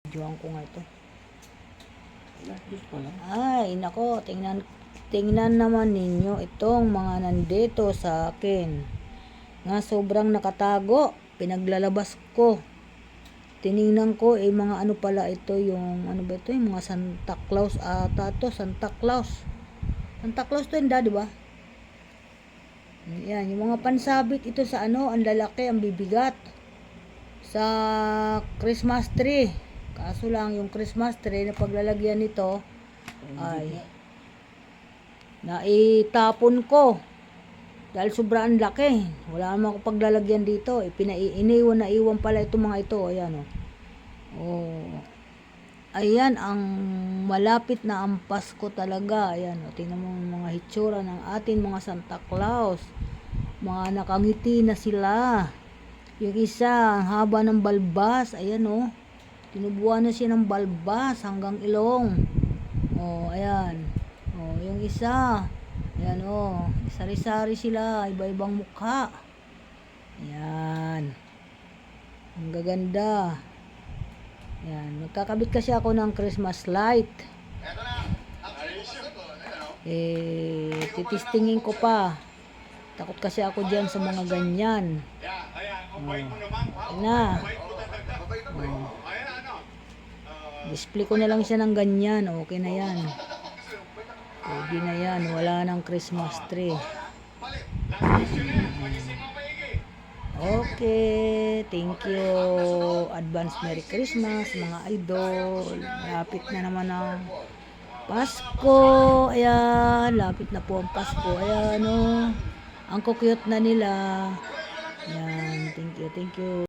Diyan ko nga ito. Diyos pala. Ay, nako, tingnan naman ninyo itong mga nandito sa akin. Nga sobrang nakatago, pinaglalabas ko. Tiningnan ko, mga ano pala ito, yung, ano ba ito, yung mga Santa Claus ata to, Santa Claus. Santa Claus to yun, di ba? Yan, yung mga pansabit ito sa ano, ang lalaki, ang bibigat. Sa Christmas tree. Kaso lang, yung Christmas tree na paglalagyan nito, ay naitapon ko. Dahil sobrang laki. Wala naman ako paglalagyan dito. Naiwan pala itong mga ito. Ayan o. Oh. Ayan ang malapit na ang Pasko talaga. Ayan o. Tingnan mo mga hitsura ng atin mga Santa Claus. Mga nakangiti na sila. Yung isa, ang haba ng balbas. Ayan o. Tinubuan na siya ng balbas hanggang ilong. O, ayan. O, yung isa. Ayan o. Sari-sari sila. Iba-ibang mukha. Ayan. Ang gaganda. Ayan. Magkakabit kasi ako ng Christmas light. Titistingin ko pa. Takot kasi ako dyan sa mga ganyan. Ayan na. Display ko na lang siya ng ganyan. Okay na yan. Pwede na yan. Wala nang Christmas tree. Okay. Thank you. Advance Merry Christmas mga idol. Lapit na naman ang Pasko. Ayan. Lapit na po ang Pasko. Ayan o. Ang cute na nila. Ayan. Thank you. Thank you.